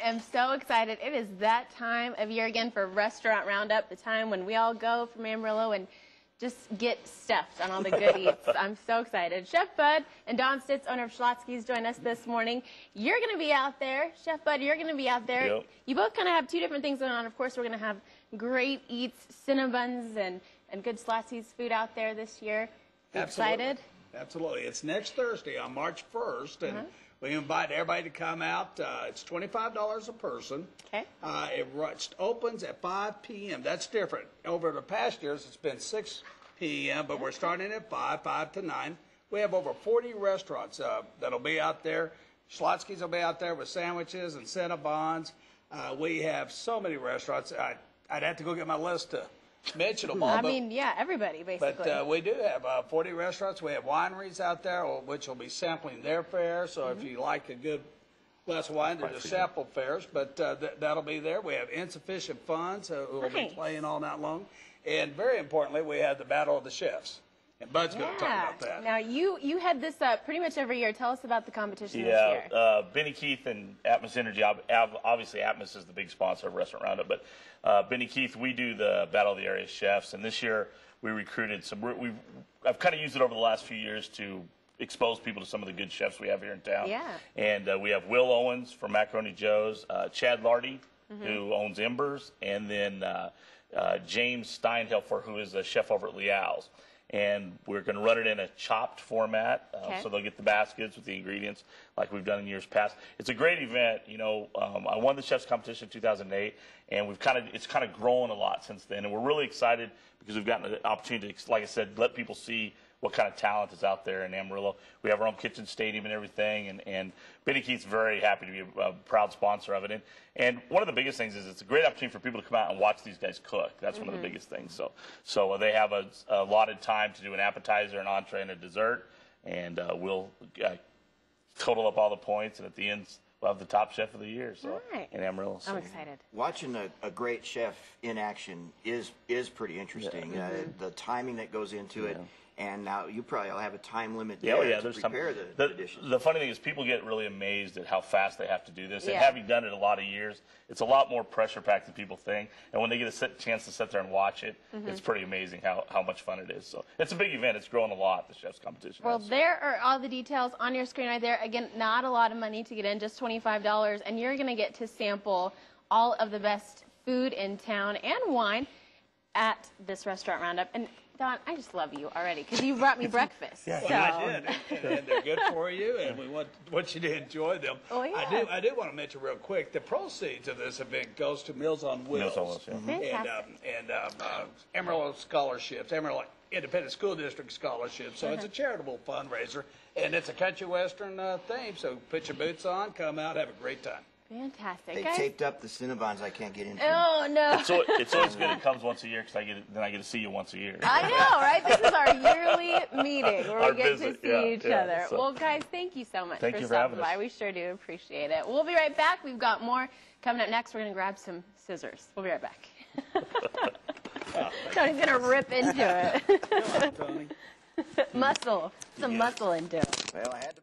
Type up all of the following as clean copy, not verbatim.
am so excited. It is that time of year again for Restaurant Roundup, the time when we all go from Amarillo and just get stuffed on all the good eats. I'm so excited. Chef Bud and Don Stitz, owner of Schlotzsky's, join us this morning. You're going to be out there. Chef Bud, you're going to be out there. Yep. You both kind of have two different things going on. Of course, we're going to have great eats, Cinnabons, and good Schlotzsky's food out there this year. You excited? Absolutely. It's next Thursday on March 1st, and we invite everybody to come out. It's $25 a person. Okay. It opens at 5 p.m. That's different. Over the past years, it's been 6 p.m., but we're starting at 5 to 9. We have over 40 restaurants that'll be out there. Schlotzsky's will be out there with sandwiches and Cinnabons. We have so many restaurants. I'd have to go get my list to mention them all. I mean, yeah, everybody, basically. But we do have 40 restaurants. We have wineries out there, which will be sampling their fare. So if you like a good glass of wine, they're just sample fares. But that'll be there. We have Insufficient Funds who will be playing all night long. And very importantly, we have the Battle of the Chefs. And Bud's going to talk about that. Now, you head this up pretty much every year. Tell us about the competition this year. Yeah, Benny Keith and Atmos Energy. Obviously, Atmos is the big sponsor of Restaurant Roundup. But Benny Keith, we do the Battle of the Area Chefs. And this year, we recruited some. I've kind of used it over the last few years to expose people to some of the good chefs we have here in town. Yeah. And we have Will Owens from Macaroni Joe's, Chad Lardy, who owns Embers, and then James Steinhelfer, who is a chef over at Leal's. And we're going to run it in a chopped format, so they'll get the baskets with the ingredients like we've done in years past. It's a great event. You know, I won the chef's competition in 2008, and it's kind of grown a lot since then. And we're really excited because we've gotten the opportunity to, like I said, let people see what kind of talent is out there in Amarillo. We have our own kitchen stadium and everything, and Benny Keith's very happy to be a proud sponsor of it. And one of the biggest things is it's a great opportunity for people to come out and watch these guys cook. That's one of the biggest things. So they have a allotted time to do an appetizer, an entree, and a dessert, and we'll total up all the points, and at the end, we'll have the top chef of the year in Amarillo. I'm excited. Watching a great chef in action is pretty interesting. The timing that goes into it. And now you probably will have a time limit there to prepare the dishes. The funny thing is people get really amazed at how fast they have to do this. And having done it a lot of years, it's a lot more pressure-packed than people think. And when they get a chance to sit there and watch it, it's pretty amazing how much fun it is. So it's a big event. It's growing a lot, the chef's competition. Well, there are all the details on your screen right there. Again, not a lot of money to get in, just $25. And you're going to get to sample all of the best food in town and wine at this Restaurant Roundup. And Don, I just love you already because you brought me breakfast. Yeah, I did, and they're good for you, and we want you to enjoy them. Oh, yeah. I do want to mention real quick, the proceeds of this event goes to Meals on Wheels, and Amarillo scholarships, Amarillo Independent School District scholarships. So it's a charitable fundraiser, and it's a country western theme. So put your boots on, come out, have a great time. Fantastic. They taped up the Cinnabons I can't get into. Oh, no. It's always good it comes once a year because I get to see you once a year. I know, right? This is our yearly meeting where we get to see each other. Well, guys, thank you so much for stopping by. We sure do appreciate it. We'll be right back. We've got more coming up next. We're going to grab some scissors. We'll be right back. Tony's going to rip into it. Come on, Tony. Muscle. Some muscle into it. Well, I had to break.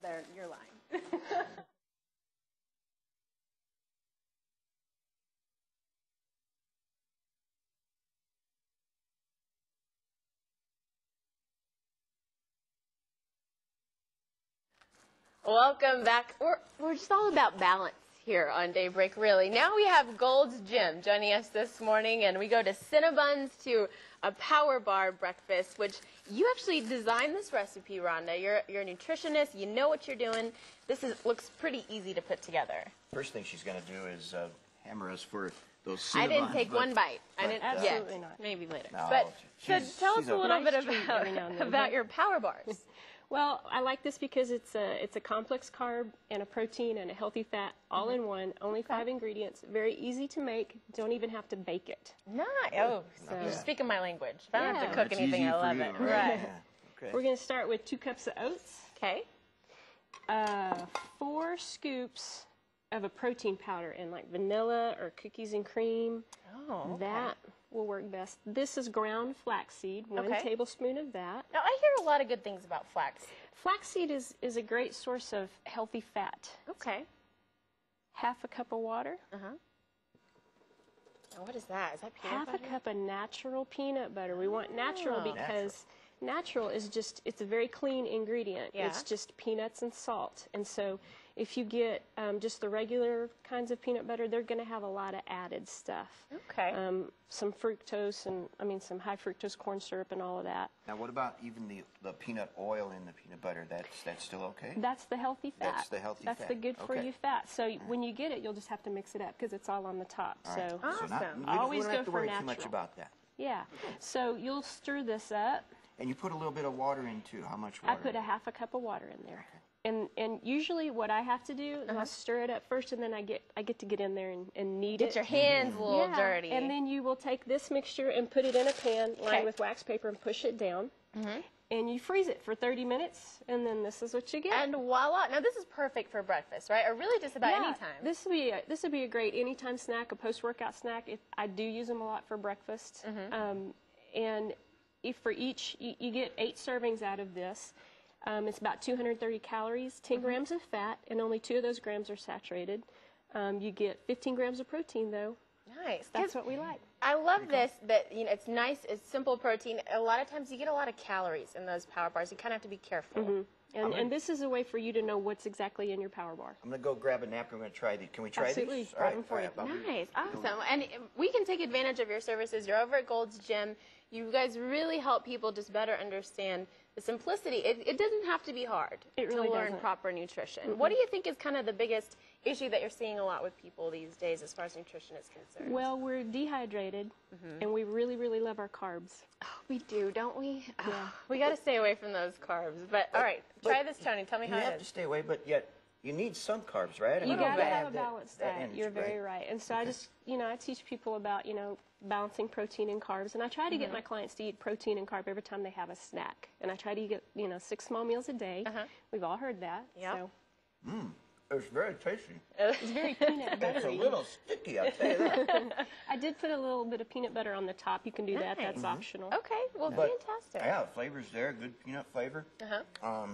There, you're lying. Welcome back. We're just all about balance here on Daybreak, really. Now we have Gold's Gym joining us this morning, and we go to Cinnabons to a power bar breakfast, which you actually designed this recipe, Rhonda. You're a nutritionist. You know what you're doing. Looks pretty easy to put together. First thing she's going to do is hammer us for those Cinnabons. I didn't take one bite. I didn't. Absolutely not. Maybe later. No, But so tell us a little nice bit treat every now and then. about your power bars. Well, I like this because it's a complex carb and a protein and a healthy fat all in one. Only 5 ingredients. Very easy to make. Don't even have to bake it. Nice. Oh, you're speaking my language. If I don't have to cook It's anything, easy I for love you, it. right? Right. Yeah. Okay. We're going to start with 2 cups of oats, Okay. 4 scoops of a protein powder in like vanilla or cookies and cream. Oh, okay. That will work best. This is ground flaxseed, 1 Okay. tablespoon of that. Now, I hear a lot of good things about flax. Flaxseed is a great source of healthy fat. Okay. 1/2 cup of water. Uh-huh. Now, what is that? Is that peanut 1/2 butter? cup of natural peanut butter. We want natural Oh. because natural is just, it's a very clean ingredient. Yeah. It's just peanuts and salt. And so if you get just the regular kinds of peanut butter, they're going to have a lot of added stuff. Okay. Some fructose and, some high fructose corn syrup and all of that. Now, what about even the peanut oil in the peanut butter? That's still okay? That's the healthy fat. That's the healthy That's fat. the good for Okay. you fat. So when you get it, you'll just have to mix it up because it's all on the top. All right. So Awesome. we Always don't go have to for worry too much natural. about that. yeah. So you'll stir this up. And you put a little bit of water in too. How much water? I put 1/2 cup of water in there. And usually what I have to do is I'll stir it up first, and then I get to get in there and knead it. Get your hands a little Yeah, dirty. and then you will take this mixture and put it in a pan lined with wax paper and push it down. And you freeze it for 30 minutes, and then this is what you get. And voila. Now, this is perfect for breakfast, right? Or really just about any time. This would be a great anytime snack, a post-workout snack. I do use them a lot for breakfast. And if for each, you get 8 servings out of this. It's about 230 calories, 10 grams of fat, and only 2 of those grams are saturated. You get 15 grams of protein, though. Nice. That's what we like. I love this, that it's nice, it's simple protein. A lot of times you get a lot of calories in those power bars. You kind of have to be careful. And this is a way for you to know what's exactly in your power bar. I'm going to go grab a napkin. I'm going to try these. Can we try Absolutely. these? Grab them for you. Nice, awesome. And we can take advantage of your services. You're over at Gold's Gym. You guys really help people just better understand the simplicity. It doesn't have to be hard It really to learn doesn't. proper nutrition. What do you think is kind of the biggest issue that you're seeing a lot with people these days as far as nutrition is concerned? Well, we're dehydrated, and we really, really love our carbs. Oh, we do, don't we? Yeah. Oh, we got to stay away from those carbs. But all right, try this, Tony. Tell me You how have it to is. stay away, but yet you need some carbs, right? I You mean, got to gotta have a that- balanced that diet. energy, You're very right. And so I just, I teach people about, balancing protein and carbs. And I try to get my clients to eat protein and carb every time they have a snack. And I try to get, 6 small meals a day. We've all heard that. Yep. So It's very tasty. it's very peanut It's a buttery. little sticky, I'll tell you that. I did put a little bit of peanut butter on the top. You can do that. Nice. That's optional. Okay, well, But fantastic. yeah, flavors there, good peanut flavor. Uh-huh.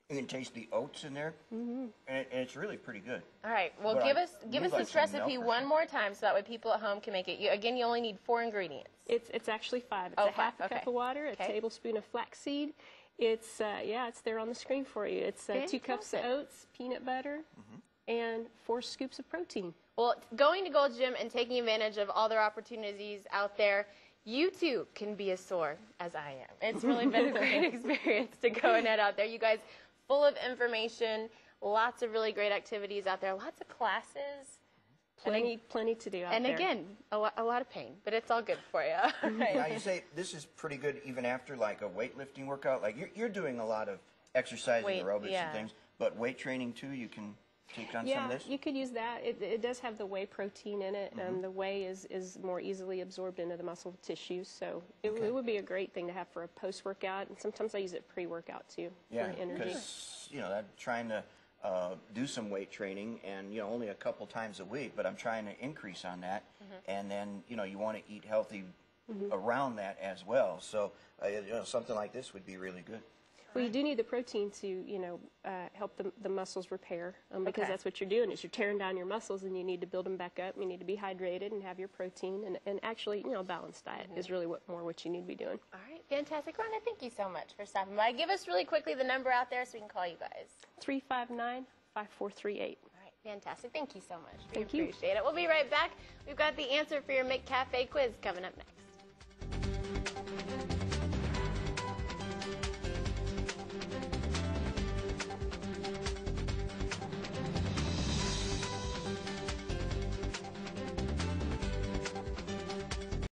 You can taste the oats in there, and it's really pretty good. All right, well, But give I us need like this some recipe milk or one something. more time so that way people at home can make it. Again, you only need 4 ingredients. It's actually 5. It's Oh, a 1/2 5, cup okay. of water, a Okay. tablespoon of flaxseed. It's it's there on the screen for you. It's 2 cups of Fantastic. oats, peanut butter, and 4 scoops of protein. Well, going to Gold's Gym and taking advantage of all their opportunities out there, you too can be as sore as I am. It's really been a great experience to go and head out there. You guys, full of information, lots of really great activities out there, lots of classes. Plenty to do out And there. again, a lot of pain, but it's all good for you. Now you say this is pretty good even after like a weightlifting workout. Like you're doing a lot of exercise Weight, and aerobics yeah. and things, but weight training too. You can take on some Yeah, of this. you could use that. It does have the whey protein in it. The whey is more easily absorbed into the muscle tissue, so it would be a great thing to have for a post-workout. And sometimes I use it pre-workout too Yeah, for energy. because I'm trying to do some weight training, and only a couple times a week, but I'm trying to increase on that. And then you want to eat healthy around that as well. So something like this would be really good. Well, you do need the protein to, help the muscles repair, because that's what you're doing is you're tearing down your muscles, and you need to build them back up. You need to be hydrated and have your protein, and actually, a balanced diet is really what you need to be doing. All right, fantastic. Rhonda, thank you so much for stopping by. Give us really quickly the number out there so we can call you guys. 359-5438. All right, fantastic. Thank you so much. We Thank you. appreciate it. We'll be right back. We've got the answer for your McCafe quiz coming up next.